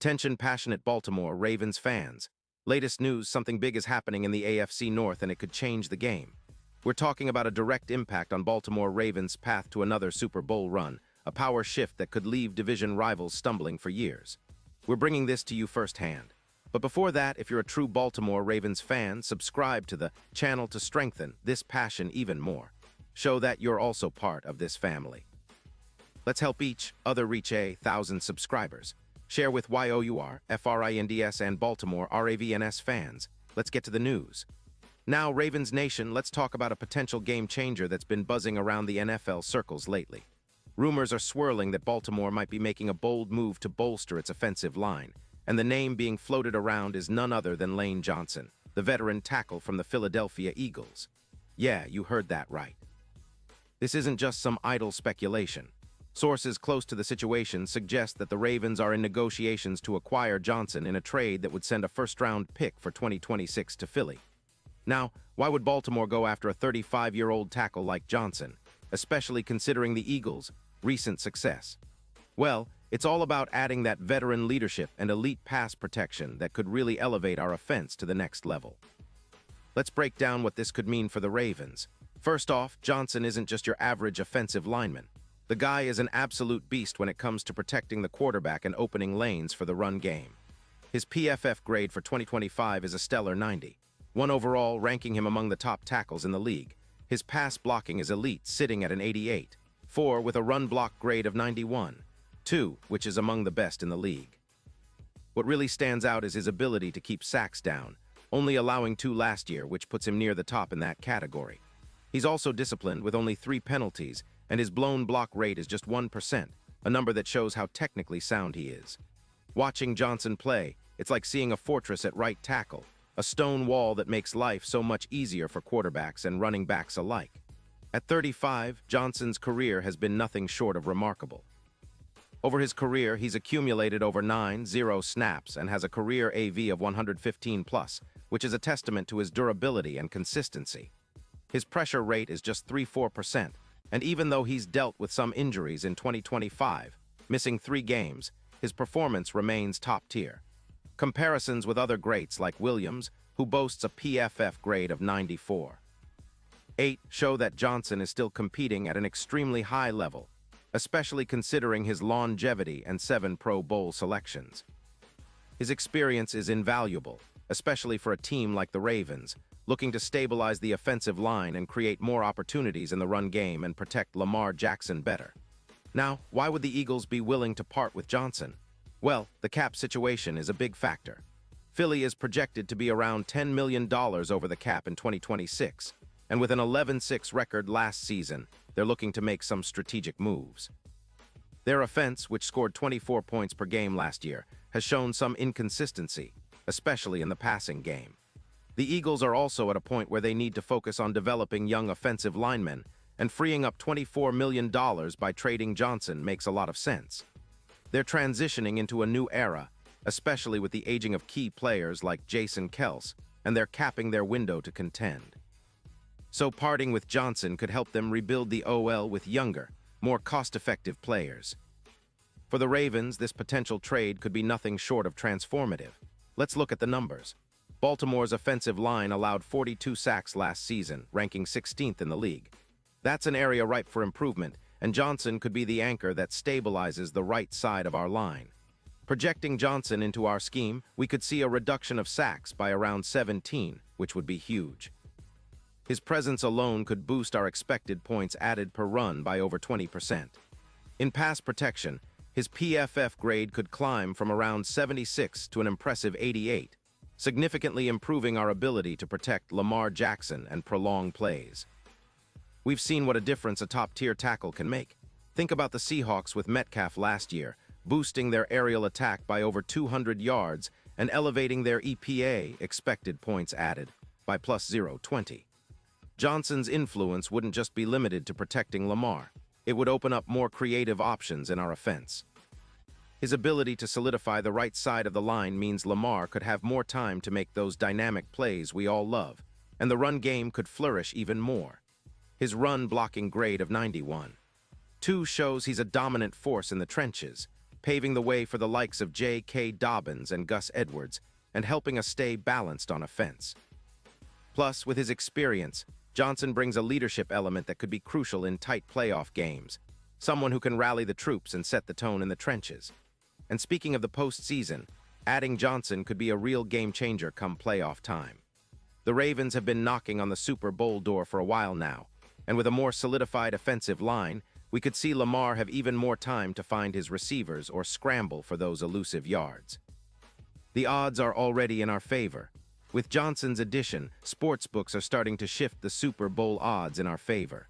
Attention passionate Baltimore Ravens fans. Latest news, something big is happening in the AFC North and it could change the game. We're talking about a direct impact on Baltimore Ravens' path to another Super Bowl run, a power shift that could leave division rivals stumbling for years. We're bringing this to you firsthand. But before that, if you're a true Baltimore Ravens fan, subscribe to the channel to strengthen this passion even more. Show that you're also part of this family. Let's help each other reach 1,000 subscribers. Share with YOUR, FRINDS, and Baltimore RAVENS fans. Let's get to the news. Now, Ravens Nation, let's talk about a potential game changer that's been buzzing around the NFL circles lately. Rumors are swirling that Baltimore might be making a bold move to bolster its offensive line, and the name being floated around is none other than Lane Johnson, the veteran tackle from the Philadelphia Eagles. Yeah, you heard that right. This isn't just some idle speculation. Sources close to the situation suggest that the Ravens are in negotiations to acquire Johnson in a trade that would send a first-round pick for 2026 to Philly. Now, why would Baltimore go after a 35-year-old tackle like Johnson, especially considering the Eagles' recent success? Well, it's all about adding that veteran leadership and elite pass protection that could really elevate our offense to the next level. Let's break down what this could mean for the Ravens. First off, Johnson isn't just your average offensive lineman. The guy is an absolute beast when it comes to protecting the quarterback and opening lanes for the run game. His PFF grade for 2025 is a stellar 90, 1 overall, ranking him among the top tackles in the league. His pass blocking is elite, sitting at an 88, 4 with a run block grade of 91, 2, which is among the best in the league. What really stands out is his ability to keep sacks down, only allowing 2 last year, which puts him near the top in that category. He's also disciplined with only 3 penalties, and his blown block rate is just 1%, a number that shows how technically sound he is. Watching Johnson play, it's like seeing a fortress at right tackle, a stone wall that makes life so much easier for quarterbacks and running backs alike. At 35, Johnson's career has been nothing short of remarkable. Over his career, he's accumulated over 9-0 snaps and has a career AV of 115+, which is a testament to his durability and consistency. His pressure rate is just 3-4%, and even though he's dealt with some injuries in 2025, missing 3 games, his performance remains top tier. Comparisons with other greats like Williams, who boasts a PFF grade of 94. 8 show that Johnson is still competing at an extremely high level, especially considering his longevity and 7 Pro Bowl selections. His experience is invaluable, especially for a team like the Ravens, looking to stabilize the offensive line and create more opportunities in the run game and protect Lamar Jackson better. Now, why would the Eagles be willing to part with Johnson? Well, the cap situation is a big factor. Philly is projected to be around $10 million over the cap in 2026, and with an 11-6 record last season, they're looking to make some strategic moves. Their offense, which scored 24 points per game last year, has shown some inconsistency, especially in the passing game. The Eagles are also at a point where they need to focus on developing young offensive linemen, and freeing up $24 million by trading Johnson makes a lot of sense. They're transitioning into a new era, especially with the aging of key players like Jason Kelce, and they're capping their window to contend. So parting with Johnson could help them rebuild the OL with younger, more cost-effective players. For the Ravens, this potential trade could be nothing short of transformative. Let's look at the numbers. Baltimore's offensive line allowed 42 sacks last season, ranking 16th in the league. That's an area ripe for improvement, and Johnson could be the anchor that stabilizes the right side of our line. Projecting Johnson into our scheme, we could see a reduction of sacks by around 17, which would be huge. His presence alone could boost our expected points added per run by over 20%. In pass protection, his PFF grade could climb from around 76 to an impressive 88, significantly improving our ability to protect Lamar Jackson and prolong plays. We've seen what a difference a top-tier tackle can make. Think about the Seahawks with Metcalf last year, boosting their aerial attack by over 200 yards and elevating their EPA, expected points added, by plus 0.20. Johnson's influence wouldn't just be limited to protecting Lamar. It would open up more creative options in our offense. His ability to solidify the right side of the line means Lamar could have more time to make those dynamic plays we all love, and the run game could flourish even more. His run blocking grade of 91. 2 shows he's a dominant force in the trenches, paving the way for the likes of J.K. Dobbins and Gus Edwards, and helping us stay balanced on offense. Plus, with his experience, Johnson brings a leadership element that could be crucial in tight playoff games, someone who can rally the troops and set the tone in the trenches. And speaking of the postseason, adding Johnson could be a real game-changer come playoff time. The Ravens have been knocking on the Super Bowl door for a while now, and with a more solidified offensive line, we could see Lamar have even more time to find his receivers or scramble for those elusive yards. The odds are already in our favor. With Johnson's addition, sportsbooks are starting to shift the Super Bowl odds in our favor.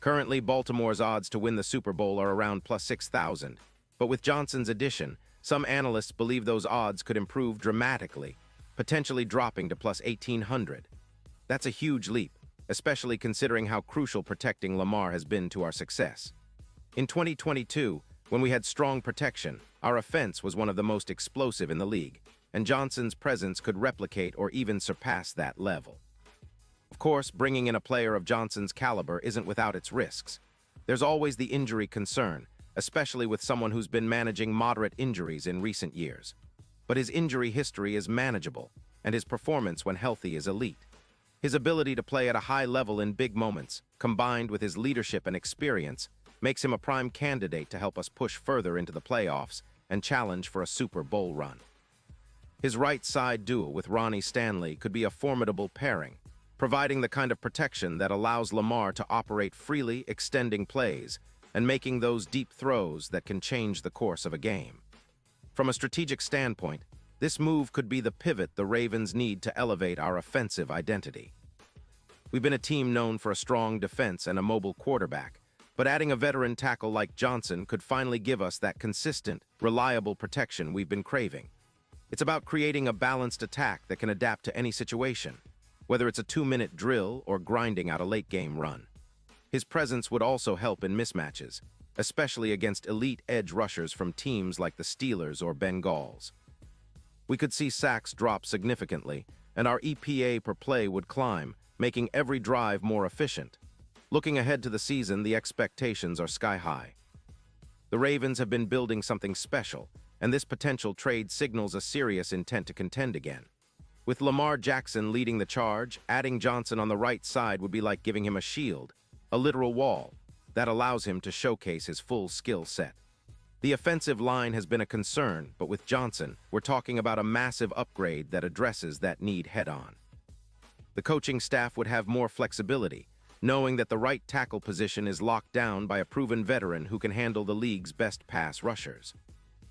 Currently, Baltimore's odds to win the Super Bowl are around plus 6,000, but with Johnson's addition, some analysts believe those odds could improve dramatically, potentially dropping to plus 1,800. That's a huge leap, especially considering how crucial protecting Lamar has been to our success. In 2022, when we had strong protection, our offense was one of the most explosive in the league, and Johnson's presence could replicate or even surpass that level. Of course, bringing in a player of Johnson's caliber isn't without its risks. There's always the injury concern, especially with someone who's been managing moderate injuries in recent years. But his injury history is manageable, and his performance when healthy is elite. His ability to play at a high level in big moments, combined with his leadership and experience, makes him a prime candidate to help us push further into the playoffs and challenge for a Super Bowl run. His right-side duo with Ronnie Stanley could be a formidable pairing, providing the kind of protection that allows Lamar to operate freely, extending plays, and making those deep throws that can change the course of a game. From a strategic standpoint, this move could be the pivot the Ravens need to elevate our offensive identity. We've been a team known for a strong defense and a mobile quarterback, but adding a veteran tackle like Johnson could finally give us that consistent, reliable protection we've been craving. It's about creating a balanced attack that can adapt to any situation, whether it's a 2-minute drill or grinding out a late-game run. His presence would also help in mismatches, especially against elite edge rushers from teams like the Steelers or Bengals. We could see sacks drop significantly, and our EPA per play would climb, making every drive more efficient. Looking ahead to the season, the expectations are sky-high. The Ravens have been building something special, and this potential trade signals a serious intent to contend again. With Lamar Jackson leading the charge, adding Johnson on the right side would be like giving him a shield, a literal wall, that allows him to showcase his full skill set. The offensive line has been a concern, but with Johnson, we're talking about a massive upgrade that addresses that need head-on. The coaching staff would have more flexibility, knowing that the right tackle position is locked down by a proven veteran who can handle the league's best pass rushers.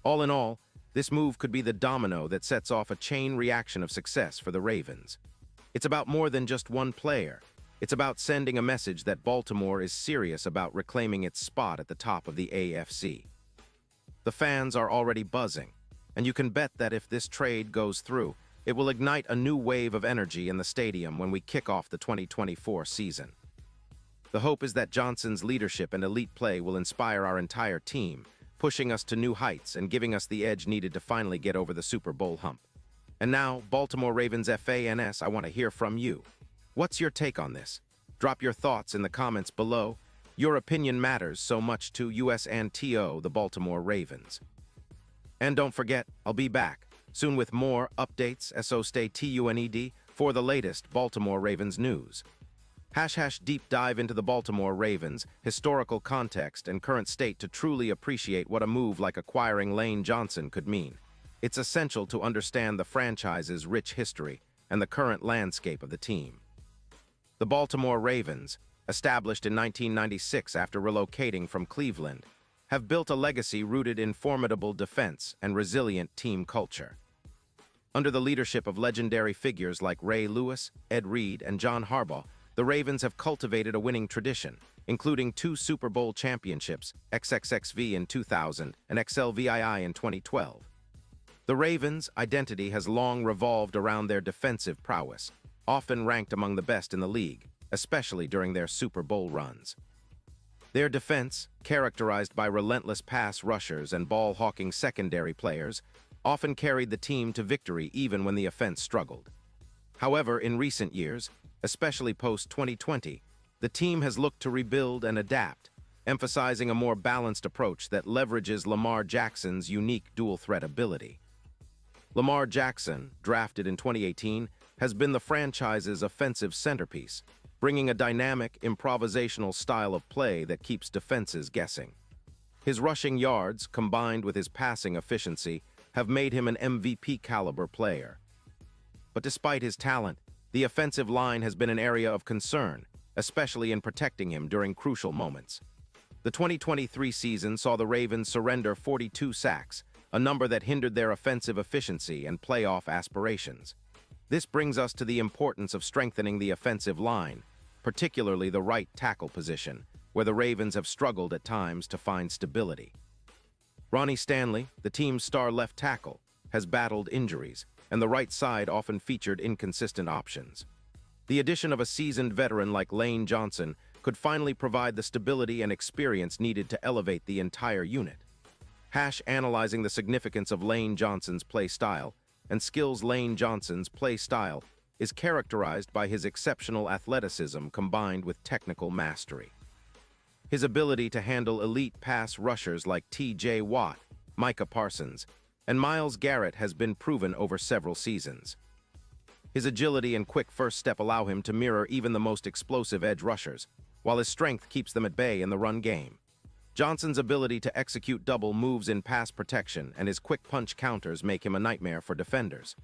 All in all, this move could be the domino that sets off a chain reaction of success for the Ravens. It's about more than just one player. It's about sending a message that Baltimore is serious about reclaiming its spot at the top of the AFC. The fans are already buzzing, and you can bet that if this trade goes through, it will ignite a new wave of energy in the stadium when we kick off the 2024 season. The hope is that Johnson's leadership and elite play will inspire our entire team, pushing us to new heights and giving us the edge needed to finally get over the Super Bowl hump. And now, Baltimore Ravens fans, I want to hear from you. What's your take on this? Drop your thoughts in the comments below. Your opinion matters so much to us and the Baltimore Ravens. And don't forget, I'll be back soon with more updates, so stay tuned for the latest Baltimore Ravens news. # deep dive into the Baltimore Ravens, historical context and current state to truly appreciate what a move like acquiring Lane Johnson could mean. It's essential to understand the franchise's rich history and the current landscape of the team. The Baltimore Ravens, established in 1996 after relocating from Cleveland, have built a legacy rooted in formidable defense and resilient team culture. Under the leadership of legendary figures like Ray Lewis, Ed Reed, and John Harbaugh, the Ravens have cultivated a winning tradition, including 2 Super Bowl championships, XXXV in 2000 and XLVII in 2012. The Ravens' identity has long revolved around their defensive prowess, often ranked among the best in the league, especially during their Super Bowl runs. Their defense, characterized by relentless pass rushers and ball-hawking secondary players, often carried the team to victory even when the offense struggled. However, in recent years, especially post-2020, the team has looked to rebuild and adapt, emphasizing a more balanced approach that leverages Lamar Jackson's unique dual-threat ability. Lamar Jackson, drafted in 2018, has been the franchise's offensive centerpiece, bringing a dynamic, improvisational style of play that keeps defenses guessing. His rushing yards, combined with his passing efficiency, have made him an MVP-caliber player. But despite his talent, the offensive line has been an area of concern, especially in protecting him during crucial moments. The 2023 season saw the Ravens surrender 42 sacks, a number that hindered their offensive efficiency and playoff aspirations. This brings us to the importance of strengthening the offensive line, particularly the right tackle position, where the Ravens have struggled at times to find stability. Ronnie Stanley, the team's star left tackle, has battled injuries, and the right side often featured inconsistent options. The addition of a seasoned veteran like Lane Johnson could finally provide the stability and experience needed to elevate the entire unit. Analyzing the significance of Lane Johnson's play style and skills. Lane Johnson's play style is characterized by his exceptional athleticism combined with technical mastery. His ability to handle elite pass rushers like T.J. Watt, Micah Parsons, and Myles Garrett has been proven over several seasons. His agility and quick first step allow him to mirror even the most explosive edge rushers, while his strength keeps them at bay in the run game. Johnson's ability to execute double moves in pass protection and his quick punch counters make him a nightmare for defenders.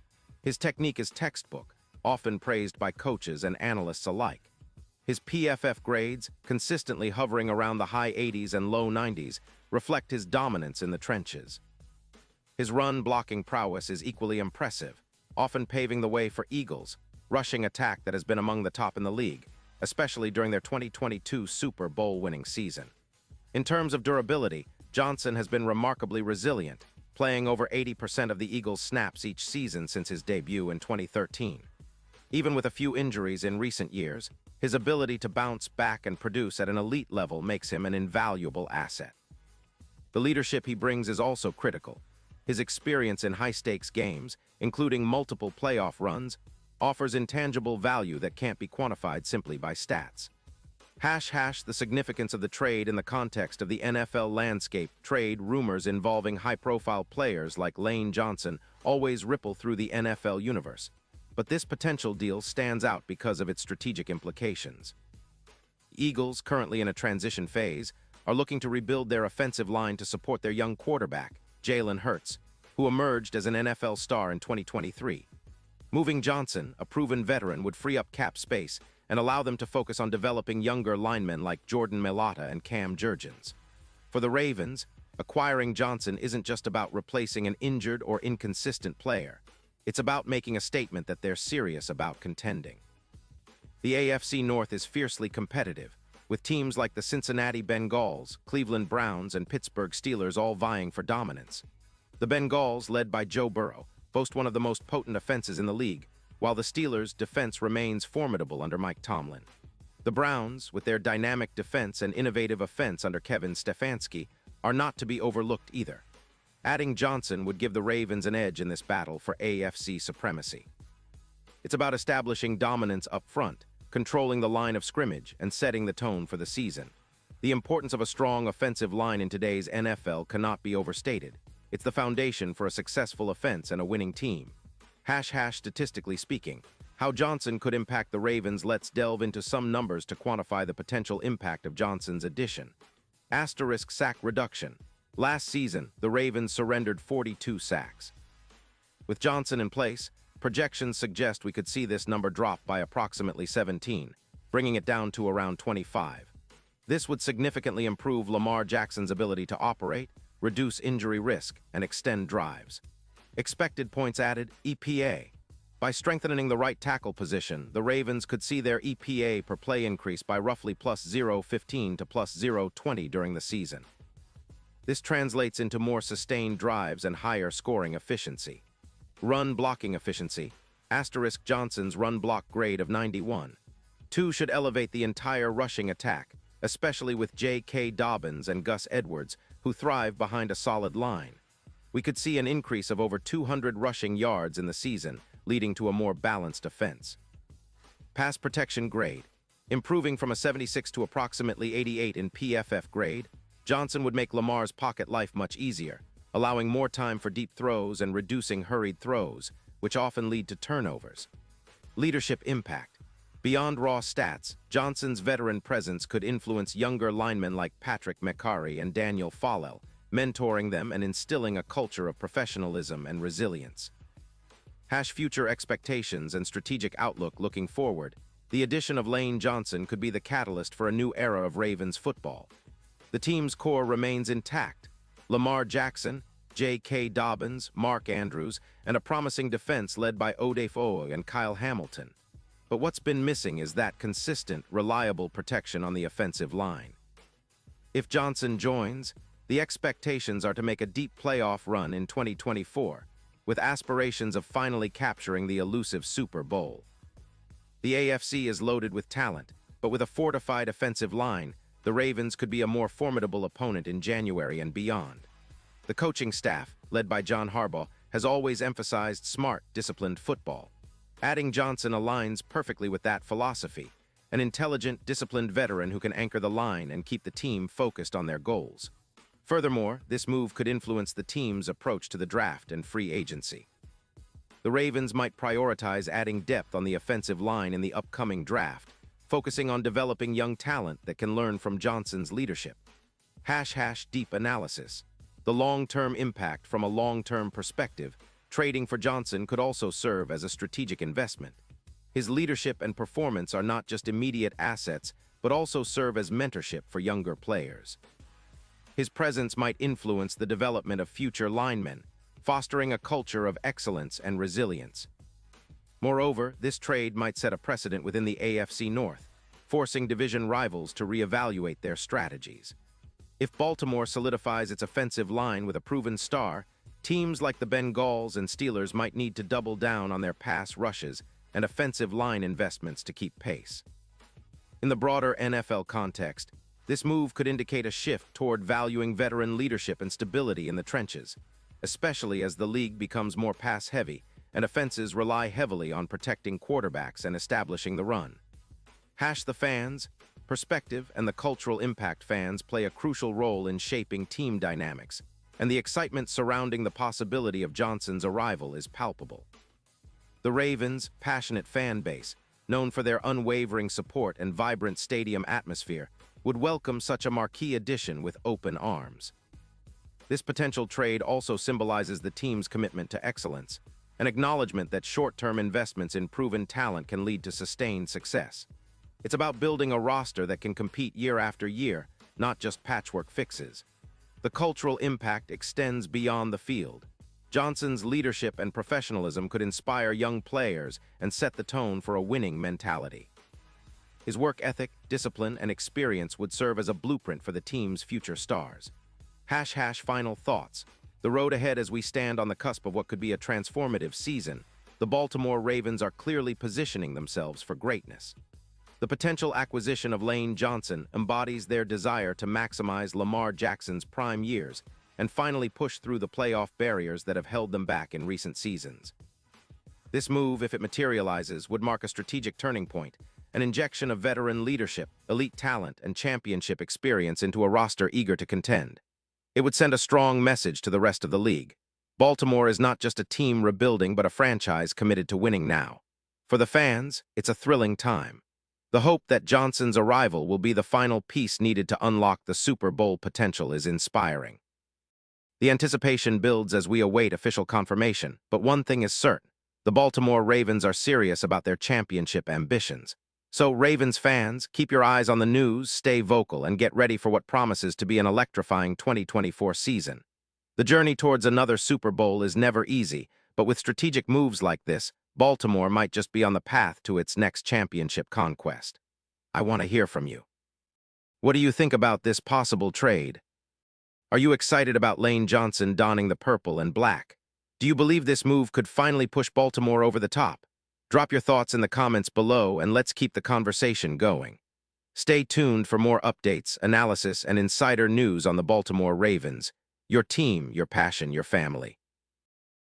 His technique is textbook, often praised by coaches and analysts alike. His PFF grades, consistently hovering around the high 80s and low 90s, reflect his dominance in the trenches. His run-blocking prowess is equally impressive, often paving the way for Eagles' rushing attack that has been among the top in the league, especially during their 2022 Super Bowl-winning season. In terms of durability, Johnson has been remarkably resilient, playing over 80% of the Eagles' snaps each season since his debut in 2013. Even with a few injuries in recent years, his ability to bounce back and produce at an elite level makes him an invaluable asset. The leadership he brings is also critical. His experience in high-stakes games, including multiple playoff runs, offers intangible value that can't be quantified simply by stats. The significance of the trade in the context of the NFL landscape. Trade rumors involving high-profile players like Lane Johnson always ripple through the NFL universe, but this potential deal stands out because of its strategic implications. Eagles, currently in a transition phase, are looking to rebuild their offensive line to support their young quarterback, Jalen Hurts, who emerged as an NFL star in 2023. Moving Johnson, a proven veteran, would free up cap space and allow them to focus on developing younger linemen like Jordan Mailata and Cam Jurgens. For the Ravens, acquiring Johnson isn't just about replacing an injured or inconsistent player. It's about making a statement that they're serious about contending. The AFC North is fiercely competitive, with teams like the Cincinnati Bengals, Cleveland Browns, and Pittsburgh Steelers all vying for dominance. The Bengals, led by Joe Burrow, boast one of the most potent offenses in the league, while the Steelers' defense remains formidable under Mike Tomlin. The Browns, with their dynamic defense and innovative offense under Kevin Stefanski, are not to be overlooked either. Adding Johnson would give the Ravens an edge in this battle for AFC supremacy. It's about establishing dominance up front, controlling the line of scrimmage, and setting the tone for the season. The importance of a strong offensive line in today's NFL cannot be overstated. It's the foundation for a successful offense and a winning team. Statistically speaking, how Johnson could impact the Ravens. Let's delve into some numbers to quantify the potential impact of Johnson's addition. Sack reduction. Last season, the Ravens surrendered 42 sacks. With Johnson in place, projections suggest we could see this number drop by approximately 17, bringing it down to around 25. This would significantly improve Lamar Jackson's ability to operate, reduce injury risk, and extend drives. Expected points added, EPA. By strengthening the right tackle position, the Ravens could see their EPA per play increase by roughly plus 0.15 to plus 0.20 during the season. This translates into more sustained drives and higher scoring efficiency. Run blocking efficiency. Johnson's run block grade of 91. 2 should elevate the entire rushing attack, especially with J.K. Dobbins and Gus Edwards, who thrive behind a solid line. We could see an increase of over 200 rushing yards in the season, leading to a more balanced offense. Pass protection grade. Improving from a 76 to approximately 88 in PFF grade, Johnson would make Lamar's pocket life much easier, allowing more time for deep throws and reducing hurried throws, which often lead to turnovers. Leadership impact. Beyond raw stats, Johnson's veteran presence could influence younger linemen like Patrick McCarry and Daniel Fallel, mentoring them and instilling a culture of professionalism and resilience. Future expectations and strategic outlook looking forward. The addition of Lane Johnson could be the catalyst for a new era of Ravens football. The team's core remains intact. Lamar Jackson, J.K. Dobbins, Mark Andrews, and a promising defense led by Odafe and Kyle Hamilton. But what's been missing is that consistent, reliable protection on the offensive line. If Johnson joins, the expectations are to make a deep playoff run in 2024, with aspirations of finally capturing the elusive Super Bowl. The AFC is loaded with talent, but with a fortified offensive line, the Ravens could be a more formidable opponent in January and beyond. The coaching staff, led by John Harbaugh, has always emphasized smart, disciplined football. Adding Johnson aligns perfectly with that philosophy, an intelligent, disciplined veteran who can anchor the line and keep the team focused on their goals. Furthermore, this move could influence the team's approach to the draft and free agency. The Ravens might prioritize adding depth on the offensive line in the upcoming draft, focusing on developing young talent that can learn from Johnson's leadership. Deep analysis. The long-term impact from a long-term perspective. Trading for Johnson could also serve as a strategic investment. His leadership and performance are not just immediate assets, but also serve as mentorship for younger players. His presence might influence the development of future linemen, fostering a culture of excellence and resilience. Moreover, this trade might set a precedent within the AFC North, forcing division rivals to reevaluate their strategies. If Baltimore solidifies its offensive line with a proven star, teams like the Bengals and Steelers might need to double down on their pass rushes and offensive line investments to keep pace. In the broader NFL context, this move could indicate a shift toward valuing veteran leadership and stability in the trenches, especially as the league becomes more pass-heavy and offenses rely heavily on protecting quarterbacks and establishing the run. The fans, perspective, and the cultural impact. Fans play a crucial role in shaping team dynamics, and the excitement surrounding the possibility of Johnson's arrival is palpable. The Ravens' passionate fan base, known for their unwavering support and vibrant stadium atmosphere, would welcome such a marquee addition with open arms. This potential trade also symbolizes the team's commitment to excellence, an acknowledgement that short-term investments in proven talent can lead to sustained success. It's about building a roster that can compete year after year, not just patchwork fixes. The cultural impact extends beyond the field. Johnson's leadership and professionalism could inspire young players and set the tone for a winning mentality. His work ethic, discipline, and experience would serve as a blueprint for the team's future stars. Final thoughts. The road ahead as we stand on the cusp of what could be a transformative season. The Baltimore Ravens are clearly positioning themselves for greatness. The potential acquisition of Lane Johnson embodies their desire to maximize Lamar Jackson's prime years and finally push through the playoff barriers that have held them back in recent seasons. This move, if it materializes, would mark a strategic turning point, an injection of veteran leadership, elite talent, and championship experience into a roster eager to contend. It would send a strong message to the rest of the league. Baltimore is not just a team rebuilding, but a franchise committed to winning now. For the fans, it's a thrilling time. The hope that Johnson's arrival will be the final piece needed to unlock the Super Bowl potential is inspiring. The anticipation builds as we await official confirmation, but one thing is certain: the Baltimore Ravens are serious about their championship ambitions. So, Ravens fans, keep your eyes on the news, stay vocal, and get ready for what promises to be an electrifying 2024 season. The journey towards another Super Bowl is never easy, but with strategic moves like this, Baltimore might just be on the path to its next championship conquest. I want to hear from you. What do you think about this possible trade? Are you excited about Lane Johnson donning the purple and black? Do you believe this move could finally push Baltimore over the top? Drop your thoughts in the comments below and let's keep the conversation going. Stay tuned for more updates, analysis, and insider news on the Baltimore Ravens. Your team, your passion, your family.